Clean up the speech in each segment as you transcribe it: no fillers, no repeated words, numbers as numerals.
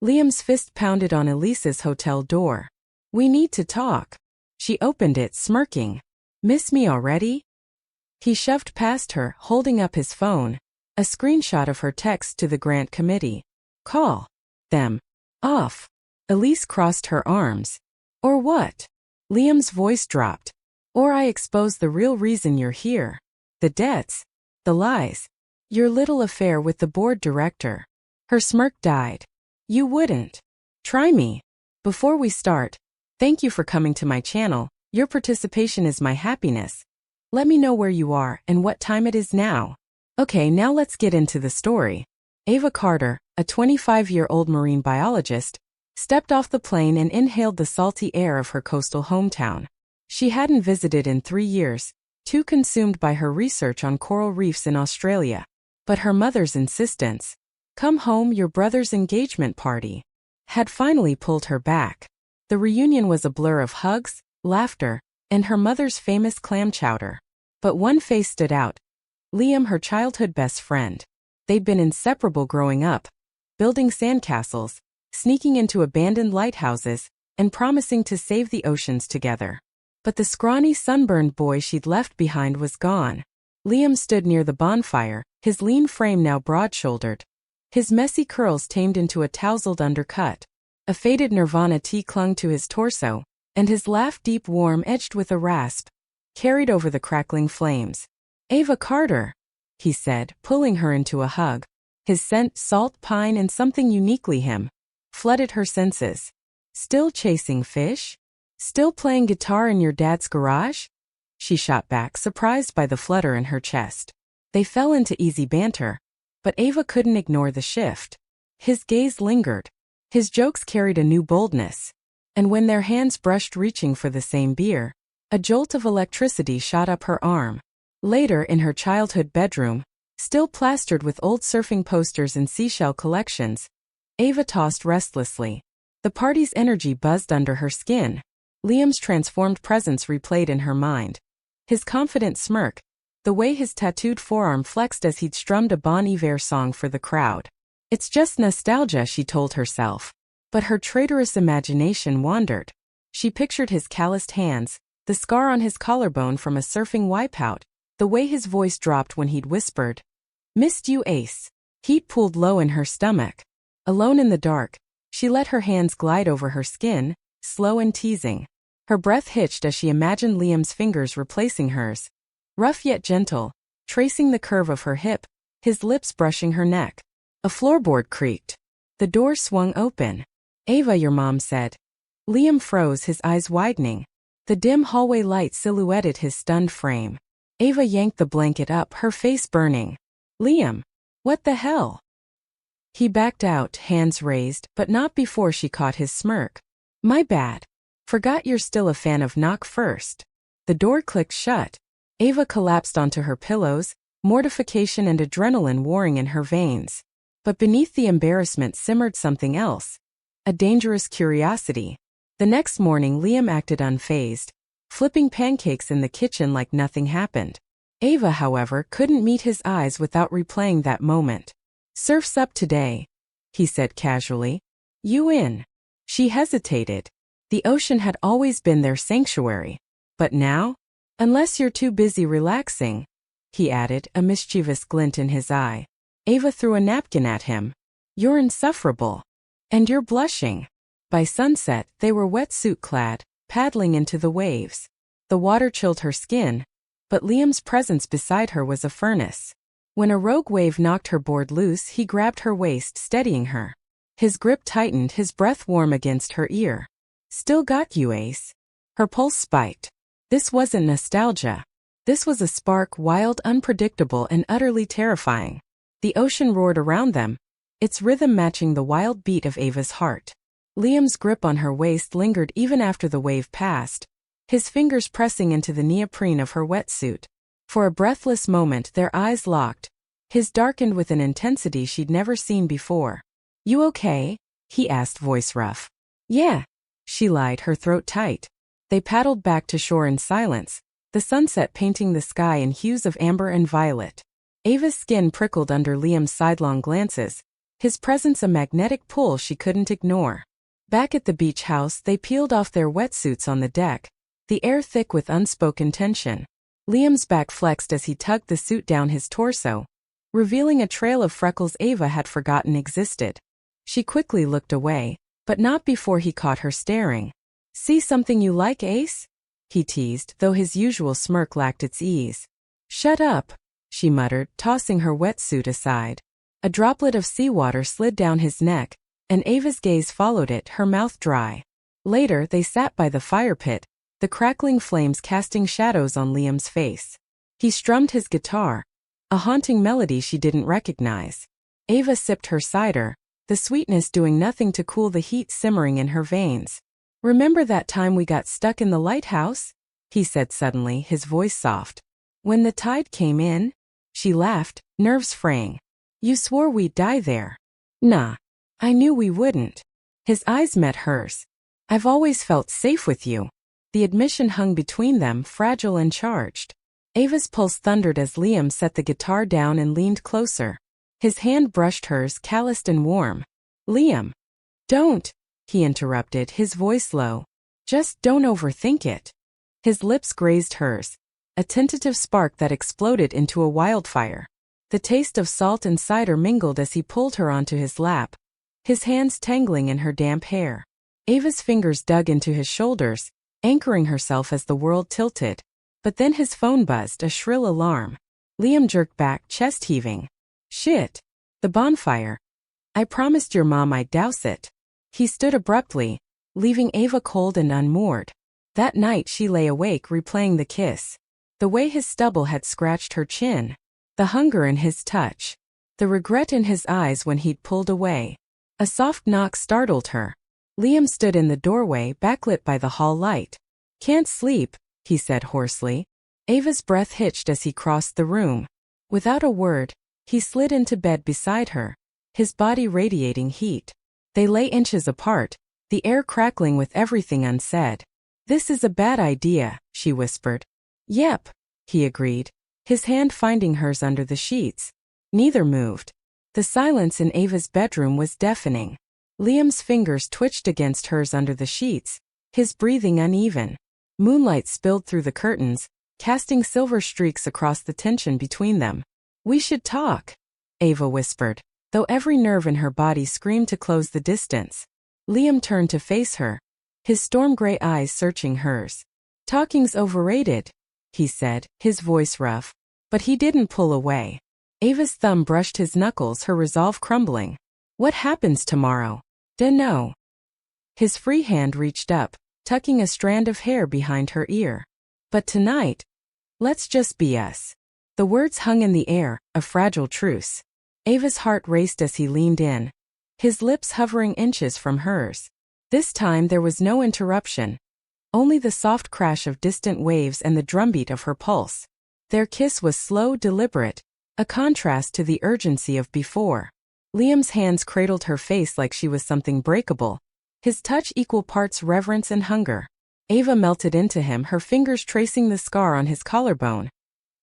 Liam's fist pounded on Elise's hotel door. "We need to talk." She opened it, smirking. "Miss me already?" He shoved past her, holding up his phone. A screenshot of her text to the grant committee. "Call them off." Elise crossed her arms. "Or what?" Liam's voice dropped. "Or I expose the real reason you're here. The debts. The lies. Your little affair with the board director." Her smirk died. "You wouldn't. Try me. Before we start, thank you for coming to my channel. Your participation is my happiness. Let me know where you are and what time it is now." Okay, now let's get into the story. Ava Carter, a 25-year-old marine biologist, stepped off the plane and inhaled the salty air of her coastal hometown. She hadn't visited in 3 years, too consumed by her research on coral reefs in Australia. But her mother's insistence, "Come home, your brother's engagement party," had finally pulled her back. The reunion was a blur of hugs, laughter, and her mother's famous clam chowder. But one face stood out. Liam, her childhood best friend. They'd been inseparable growing up, building sandcastles, sneaking into abandoned lighthouses, and promising to save the oceans together. But the scrawny, sunburned boy she'd left behind was gone. Liam stood near the bonfire, his lean frame now broad-shouldered. His messy curls tamed into a tousled undercut. A faded Nirvana tee clung to his torso, and his laugh, deep, warm, edged with a rasp, carried over the crackling flames. "Ava Carter," he said, pulling her into a hug. His scent, salt, pine, and something uniquely him, flooded her senses. "Still chasing fish? Still playing guitar in your dad's garage?" She shot back, surprised by the flutter in her chest. They fell into easy banter, but Ava couldn't ignore the shift. His gaze lingered. His jokes carried a new boldness. And when their hands brushed, reaching for the same beer, a jolt of electricity shot up her arm. Later, in her childhood bedroom, still plastered with old surfing posters and seashell collections, Ava tossed restlessly. The party's energy buzzed under her skin. Liam's transformed presence replayed in her mind. His confident smirk, the way his tattooed forearm flexed as he'd strummed a Bon Iver song for the crowd. It's just nostalgia, she told herself. But her traitorous imagination wandered. She pictured his calloused hands, the scar on his collarbone from a surfing wipeout, the way his voice dropped when he'd whispered, "Missed you, Ace." Heat pooled low in her stomach. Alone in the dark, she let her hands glide over her skin, slow and teasing. Her breath hitched as she imagined Liam's fingers replacing hers. Rough yet gentle, tracing the curve of her hip, his lips brushing her neck. A floorboard creaked. The door swung open. "Ava, your mom said." Liam froze, his eyes widening. The dim hallway light silhouetted his stunned frame. Ava yanked the blanket up, her face burning. "Liam, what the hell?" He backed out, hands raised, but not before she caught his smirk. "My bad. Forgot you're still a fan of Knock First." The door clicked shut. Ava collapsed onto her pillows, mortification and adrenaline warring in her veins. But beneath the embarrassment simmered something else. A dangerous curiosity. The next morning, Liam acted unfazed, flipping pancakes in the kitchen like nothing happened. Ava, however, couldn't meet his eyes without replaying that moment. "Surf's up today," he said casually. "You in?" She hesitated. The ocean had always been their sanctuary. But now? "Unless you're too busy relaxing," he added, a mischievous glint in his eye. Ava threw a napkin at him. "You're insufferable. And you're blushing." By sunset, they were wetsuit-clad, paddling into the waves. The water chilled her skin, but Liam's presence beside her was a furnace. When a rogue wave knocked her board loose, he grabbed her waist, steadying her. His grip tightened, his breath warm against her ear. "Still got you, Ace." Her pulse spiked. This wasn't nostalgia. This was a spark, wild, unpredictable, and utterly terrifying. The ocean roared around them, its rhythm matching the wild beat of Ava's heart. Liam's grip on her waist lingered even after the wave passed, his fingers pressing into the neoprene of her wetsuit. For a breathless moment, their eyes locked. His darkened with an intensity she'd never seen before. "You okay?" he asked, voice rough. "Yeah," she lied, her throat tight. They paddled back to shore in silence, the sunset painting the sky in hues of amber and violet. Ava's skin prickled under Liam's sidelong glances, his presence a magnetic pull she couldn't ignore. Back at the beach house, they peeled off their wetsuits on the deck, the air thick with unspoken tension. Liam's back flexed as he tugged the suit down his torso, revealing a trail of freckles Ava had forgotten existed. She quickly looked away, but not before he caught her staring. "See something you like, Ace?" he teased, though his usual smirk lacked its ease. "Shut up," she muttered, tossing her wetsuit aside. A droplet of seawater slid down his neck, and Ava's gaze followed it, her mouth dry. Later, they sat by the fire pit, the crackling flames casting shadows on Liam's face. He strummed his guitar, a haunting melody she didn't recognize. Ava sipped her cider, the sweetness doing nothing to cool the heat simmering in her veins. "Remember that time we got stuck in the lighthouse?" he said suddenly, his voice soft. "When the tide came in?" She laughed, nerves fraying. "You swore we'd die there." "Nah. I knew we wouldn't." His eyes met hers. "I've always felt safe with you." The admission hung between them, fragile and charged. Ava's pulse thundered as Liam set the guitar down and leaned closer. His hand brushed hers, calloused and warm. "Liam." "Don't," he interrupted, his voice low. "Just don't overthink it." His lips grazed hers, a tentative spark that exploded into a wildfire. The taste of salt and cider mingled as he pulled her onto his lap, his hands tangling in her damp hair. Ava's fingers dug into his shoulders, anchoring herself as the world tilted. But then his phone buzzed, a shrill alarm. Liam jerked back, chest heaving. "Shit. The bonfire. I promised your mom I'd douse it." He stood abruptly, leaving Ava cold and unmoored. That night she lay awake replaying the kiss. The way his stubble had scratched her chin. The hunger in his touch. The regret in his eyes when he'd pulled away. A soft knock startled her. Liam stood in the doorway, backlit by the hall light. "Can't sleep," he said hoarsely. Ava's breath hitched as he crossed the room. Without a word, he slid into bed beside her, his body radiating heat. They lay inches apart, the air crackling with everything unsaid. "This is a bad idea," she whispered. "Yep," he agreed, his hand finding hers under the sheets. Neither moved. The silence in Ava's bedroom was deafening. Liam's fingers twitched against hers under the sheets, his breathing uneven. Moonlight spilled through the curtains, casting silver streaks across the tension between them. "We should talk," Ava whispered, though every nerve in her body screamed to close the distance. Liam turned to face her, his storm-gray eyes searching hers. "Talking's overrated," he said, his voice rough. But he didn't pull away. Ava's thumb brushed his knuckles, her resolve crumbling. "What happens tomorrow?" "Dunno." His free hand reached up, tucking a strand of hair behind her ear. "But tonight, let's just be us." The words hung in the air, a fragile truce. Ava's heart raced as he leaned in, his lips hovering inches from hers. This time there was no interruption, only the soft crash of distant waves and the drumbeat of her pulse. Their kiss was slow, deliberate, a contrast to the urgency of before. Liam's hands cradled her face like she was something breakable, his touch equal parts reverence and hunger. Ava melted into him, her fingers tracing the scar on his collarbone,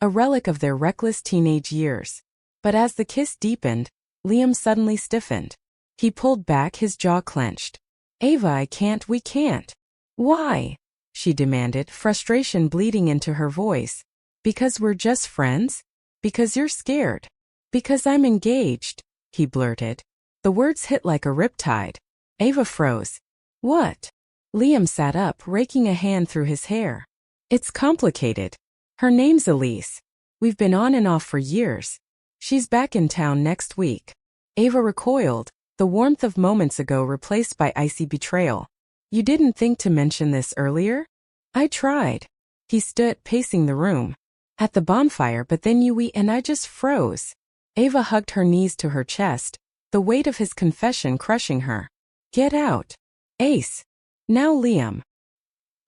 a relic of their reckless teenage years. But as the kiss deepened, Liam suddenly stiffened. He pulled back, his jaw clenched. "Ava, we can't." "Why?" she demanded, frustration bleeding into her voice. "Because we're just friends? Because you're scared? Because I'm engaged," he blurted. The words hit like a riptide. Ava froze. "What?" Liam sat up, raking a hand through his hair. "It's complicated. Her name's Elise. We've been on and off for years. She's back in town next week." Ava recoiled, the warmth of moments ago replaced by icy betrayal. "You didn't think to mention this earlier?" "I tried." He stood, pacing the room. "At the bonfire, but then and I just froze." Ava hugged her knees to her chest, the weight of his confession crushing her. "Get out. Ace." "Now, Liam."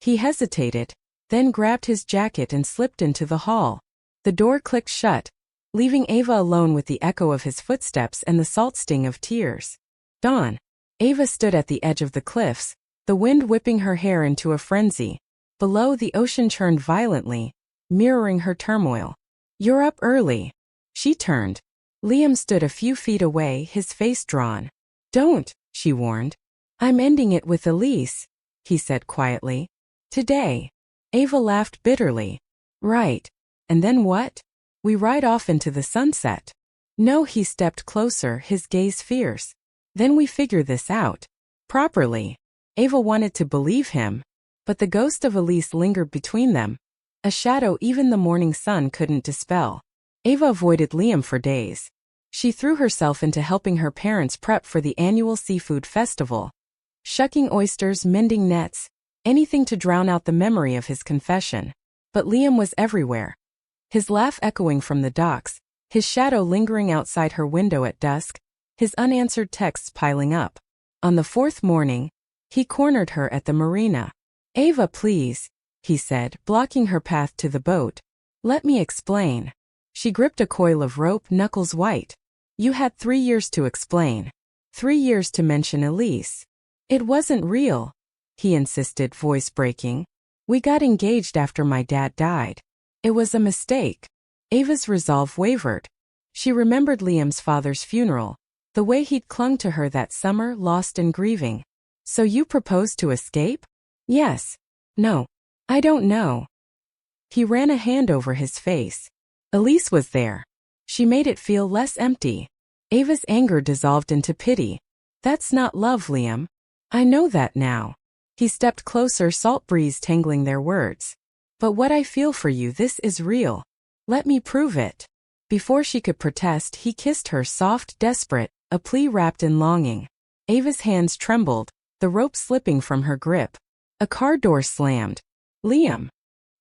He hesitated, then grabbed his jacket and slipped into the hall. The door clicked shut, leaving Ava alone with the echo of his footsteps and the salt sting of tears. Dawn. Ava stood at the edge of the cliffs, the wind whipping her hair into a frenzy. Below, the ocean churned violently, mirroring her turmoil. "You're up early." She turned. Liam stood a few feet away, his face drawn. Don't, she warned. I'm ending it with Elise, he said quietly. Today. Ava laughed bitterly. Right. And then what? We ride off into the sunset. No, he stepped closer, his gaze fierce. Then we figure this out. Properly. Ava wanted to believe him, but the ghost of Elise lingered between them, a shadow even the morning sun couldn't dispel. Ava avoided Liam for days. She threw herself into helping her parents prep for the annual seafood festival. Shucking oysters, mending nets, anything to drown out the memory of his confession. But Liam was everywhere. His laugh echoing from the docks, his shadow lingering outside her window at dusk, his unanswered texts piling up. On the fourth morning, he cornered her at the marina. Ava, please, he said, blocking her path to the boat. Let me explain. She gripped a coil of rope, knuckles white. You had 3 years to explain. 3 years to mention Elise. It wasn't real, he insisted, voice breaking. We got engaged after my dad died. It was a mistake. Ava's resolve wavered. She remembered Liam's father's funeral, the way he'd clung to her that summer, lost and grieving. So you proposed to escape? Yes. No. I don't know. He ran a hand over his face. Elise was there. She made it feel less empty. Ava's anger dissolved into pity. That's not love, Liam. I know that now. He stepped closer, salt breeze tangling their words. But what I feel for you, this is real. Let me prove it. Before she could protest, he kissed her, soft, desperate, a plea wrapped in longing. Ava's hands trembled, the rope slipping from her grip. A car door slammed. Liam.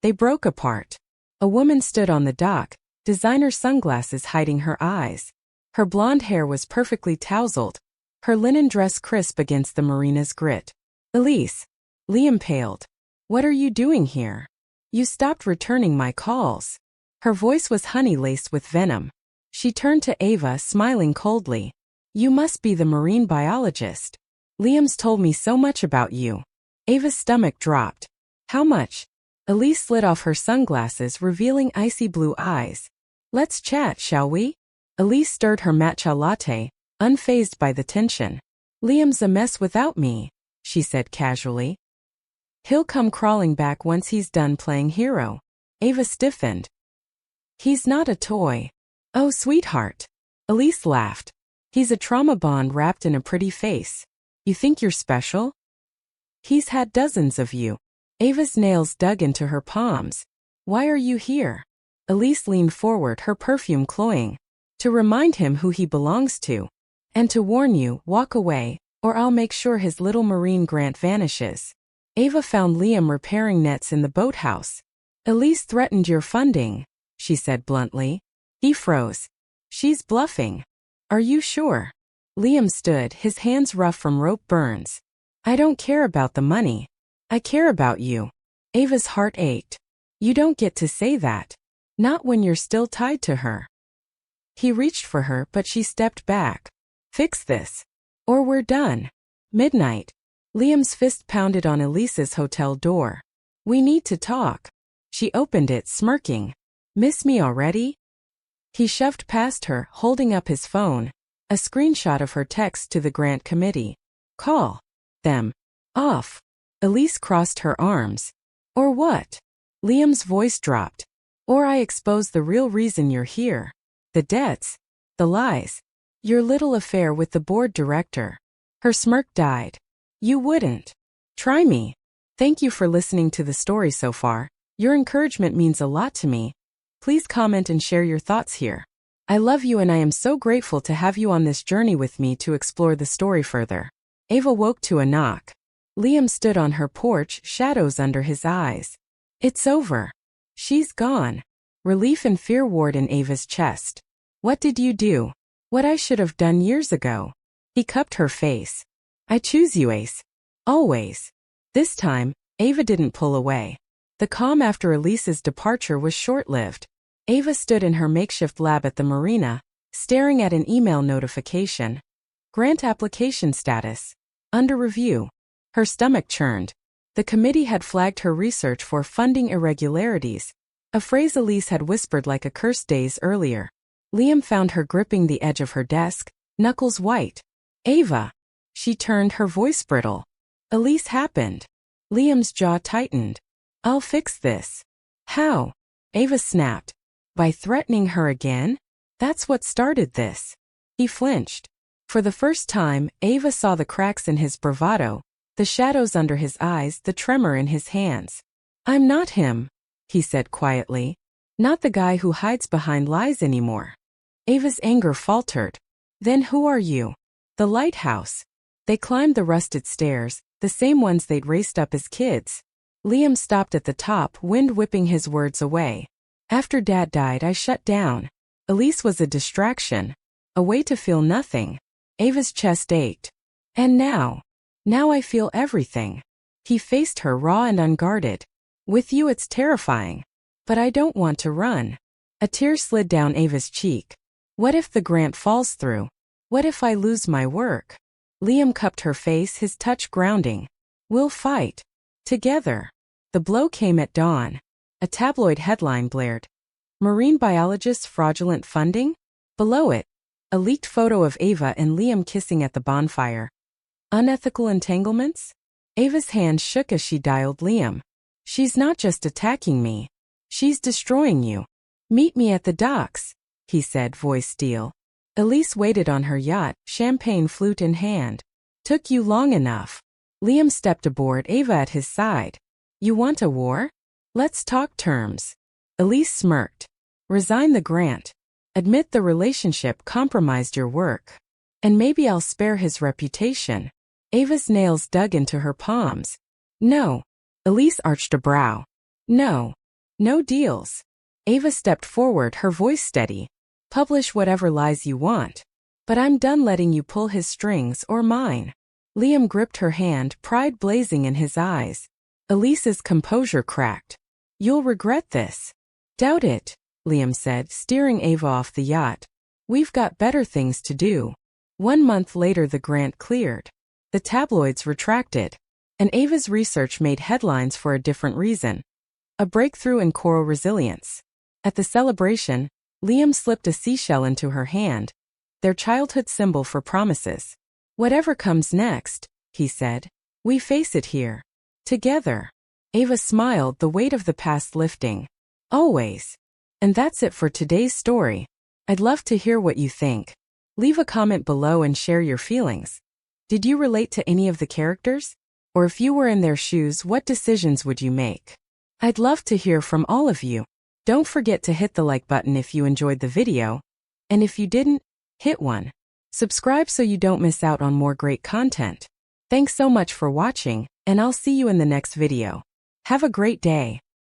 They broke apart. A woman stood on the dock, designer sunglasses hiding her eyes. Her blonde hair was perfectly tousled, her linen dress crisp against the marina's grit. Elise. Liam paled. What are you doing here? You stopped returning my calls. Her voice was honey laced with venom. She turned to Ava, smiling coldly. You must be the marine biologist. Liam's told me so much about you. Ava's stomach dropped. How much? Elise slid off her sunglasses, revealing icy blue eyes. Let's chat, shall we? Elise stirred her matcha latte, unfazed by the tension. Liam's a mess without me, she said casually. He'll come crawling back once he's done playing hero. Ava stiffened. He's not a toy. Oh, sweetheart. Elise laughed. He's a trauma bond wrapped in a pretty face. You think you're special? He's had dozens of you. Ava's nails dug into her palms. Why are you here? Elise leaned forward, her perfume cloying. To remind him who he belongs to. And to warn you, walk away, or I'll make sure his little marine grant vanishes. Ava found Liam repairing nets in the boathouse. Elise threatened your funding, she said bluntly. He froze. She's bluffing. Are you sure? Liam stood, his hands rough from rope burns. I don't care about the money. I care about you. Ava's heart ached. You don't get to say that. Not when you're still tied to her. He reached for her, but she stepped back. Fix this. Or we're done. Midnight. Liam's fist pounded on Elise's hotel door. We need to talk. She opened it, smirking. Miss me already? He shoved past her, holding up his phone. A screenshot of her text to the grant committee. Call them off. Elise crossed her arms. Or what? Liam's voice dropped. Or I expose the real reason you're here. The debts. The lies. Your little affair with the board director. Her smirk died. You wouldn't. Try me. Thank you for listening to the story so far. Your encouragement means a lot to me. Please comment and share your thoughts here. I love you and I am so grateful to have you on this journey with me to explore the story further. Ava woke to a knock. Liam stood on her porch, shadows under his eyes. It's over. She's gone. Relief and fear warred in Ava's chest. What did you do? What I should have done years ago. He cupped her face. I choose you, Ace. Always. This time, Ava didn't pull away. The calm after Elise's departure was short-lived. Ava stood in her makeshift lab at the marina, staring at an email notification. Grant application status. Under review. Her stomach churned. The committee had flagged her research for funding irregularities, a phrase Elise had whispered like a curse days earlier. Liam found her gripping the edge of her desk, knuckles white. Ava. She turned, her voice brittle. Elise happened. Liam's jaw tightened. I'll fix this. How? Ava snapped. By threatening her again? That's what started this. He flinched. For the first time, Ava saw the cracks in his bravado, the shadows under his eyes, the tremor in his hands. I'm not him, he said quietly. Not the guy who hides behind lies anymore. Ava's anger faltered. Then who are you? The lighthouse. They climbed the rusted stairs, the same ones they'd raced up as kids. Liam stopped at the top, wind whipping his words away. After Dad died, I shut down. Elise was a distraction. A way to feel nothing. Ava's chest ached. And now I feel everything. He faced her raw and unguarded. With you it's terrifying. But I don't want to run. A tear slid down Ava's cheek. What if the grant falls through? What if I lose my work? Liam cupped her face, his touch grounding. We'll fight. Together. The blow came at dawn. A tabloid headline blared. Marine biologist's fraudulent funding? Below it, a leaked photo of Ava and Liam kissing at the bonfire. Unethical entanglements? Ava's hand shook as she dialed Liam. She's not just attacking me. She's destroying you. Meet me at the docks, he said, voice steel. Elise waited on her yacht, champagne flute in hand. Took you long enough. Liam stepped aboard, Ava at his side. You want a war? Let's talk terms. Elise smirked. Resign the grant. Admit the relationship compromised your work. And maybe I'll spare his reputation. Ava's nails dug into her palms. No. Elise arched a brow. No. No deals. Ava stepped forward, her voice steady. Publish whatever lies you want. But I'm done letting you pull his strings or mine. Liam gripped her hand, pride blazing in his eyes. Elise's composure cracked. You'll regret this. Doubt it, Liam said, steering Ava off the yacht. We've got better things to do. 1 month later the grant cleared. The tabloids retracted. And Ava's research made headlines for a different reason. A breakthrough in coral resilience. At the celebration, Liam slipped a seashell into her hand, their childhood symbol for promises. Whatever comes next, he said, we face it here. Together. Ava smiled, the weight of the past lifting. Always. And that's it for today's story. I'd love to hear what you think. Leave a comment below and share your feelings. Did you relate to any of the characters? Or if you were in their shoes, what decisions would you make? I'd love to hear from all of you. Don't forget to hit the like button if you enjoyed the video. And if you didn't, hit one. Subscribe so you don't miss out on more great content. Thanks so much for watching, and I'll see you in the next video. Have a great day.